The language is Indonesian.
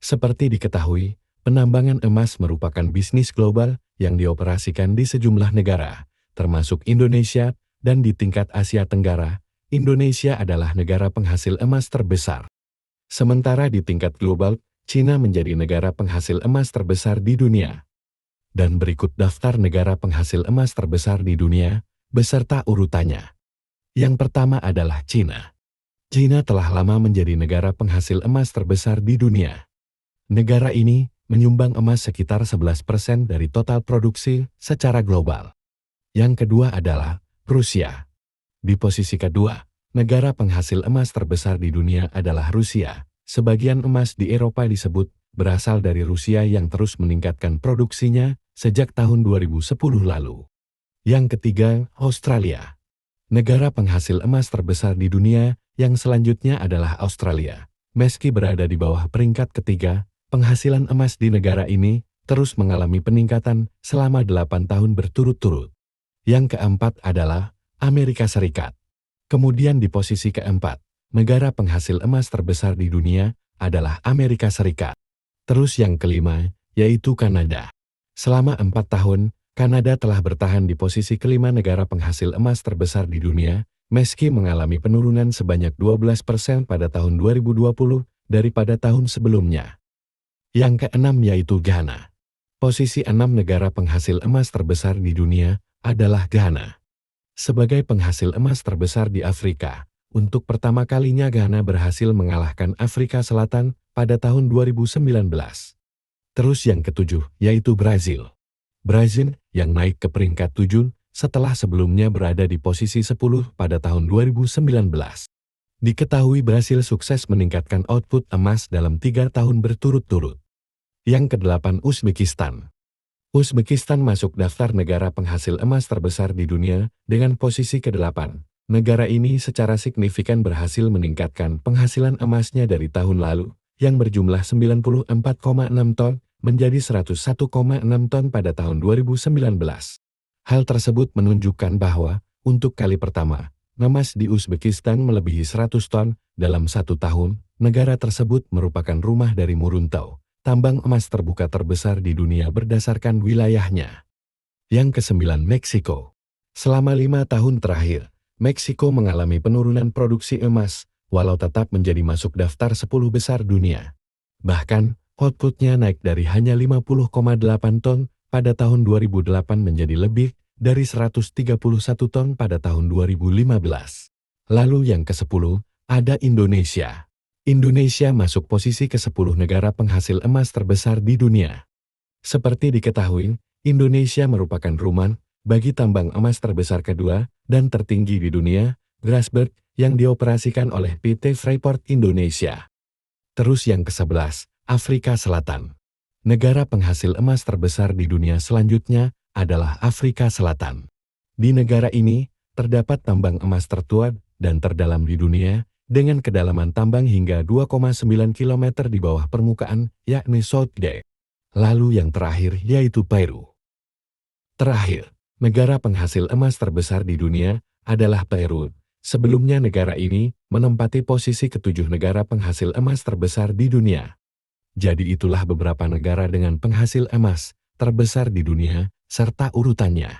Seperti diketahui, penambangan emas merupakan bisnis global yang dioperasikan di sejumlah negara, termasuk Indonesia, dan di tingkat Asia Tenggara, Indonesia adalah negara penghasil emas terbesar. Sementara di tingkat global, Cina menjadi negara penghasil emas terbesar di dunia. Dan berikut daftar negara penghasil emas terbesar di dunia, beserta urutannya. Yang pertama adalah Cina. Cina telah lama menjadi negara penghasil emas terbesar di dunia. Negara ini menyumbang emas sekitar 11% dari total produksi secara global. Yang kedua adalah Rusia. Di posisi kedua, negara penghasil emas terbesar di dunia adalah Rusia. Sebagian emas di Eropa disebut berasal dari Rusia yang terus meningkatkan produksinya sejak tahun 2010 lalu. Yang ketiga, Australia. Negara penghasil emas terbesar di dunia yang selanjutnya adalah Australia. Meski berada di bawah peringkat ketiga, penghasilan emas di negara ini terus mengalami peningkatan selama 8 tahun berturut-turut. Yang keempat adalah Amerika Serikat. Kemudian di posisi keempat, negara penghasil emas terbesar di dunia adalah Amerika Serikat. Terus yang kelima, yaitu Kanada. Selama 4 tahun, Kanada telah bertahan di posisi kelima negara penghasil emas terbesar di dunia, meski mengalami penurunan sebanyak 12% pada tahun 2020 daripada tahun sebelumnya. Yang keenam yaitu Ghana. Posisi 6 negara penghasil emas terbesar di dunia adalah Ghana. Sebagai penghasil emas terbesar di Afrika, untuk pertama kalinya Ghana berhasil mengalahkan Afrika Selatan pada tahun 2019. Terus yang ketujuh, yaitu Brazil. Brazil yang naik ke peringkat 7 setelah sebelumnya berada di posisi 10 pada tahun 2019. Diketahui Brazil sukses meningkatkan output emas dalam 3 tahun berturut-turut. Yang kedelapan, Uzbekistan. Uzbekistan masuk daftar negara penghasil emas terbesar di dunia dengan posisi ke-8. Negara ini secara signifikan berhasil meningkatkan penghasilan emasnya dari tahun lalu, yang berjumlah 94,6 ton, menjadi 101,6 ton pada tahun 2019. Hal tersebut menunjukkan bahwa, untuk kali pertama, emas di Uzbekistan melebihi 100 ton dalam 1 tahun. Negara tersebut merupakan rumah dari Muruntau, tambang emas terbuka terbesar di dunia berdasarkan wilayahnya. Yang kesembilan, Meksiko. Selama 5 tahun terakhir, Meksiko mengalami penurunan produksi emas, walau tetap menjadi masuk daftar 10 besar dunia. Bahkan, outputnya naik dari hanya 50,8 ton pada tahun 2008 menjadi lebih dari 131 ton pada tahun 2015. Lalu yang ke-10, ada Indonesia. Indonesia masuk posisi ke-10 negara penghasil emas terbesar di dunia. Seperti diketahui, Indonesia merupakan rumah bagi tambang emas terbesar kedua dan tertinggi di dunia, Grasberg, yang dioperasikan oleh PT Freeport Indonesia. Terus yang ke-11, Afrika Selatan. Negara penghasil emas terbesar di dunia selanjutnya adalah Afrika Selatan. Di negara ini, terdapat tambang emas tertua dan terdalam di dunia, dengan kedalaman tambang hingga 2,9 km di bawah permukaan, yakni South Deep. Lalu yang terakhir yaitu Peru. Terakhir, negara penghasil emas terbesar di dunia adalah Peru. Sebelumnya negara ini menempati posisi ke-7 negara penghasil emas terbesar di dunia. Jadi itulah beberapa negara dengan penghasil emas terbesar di dunia, serta urutannya.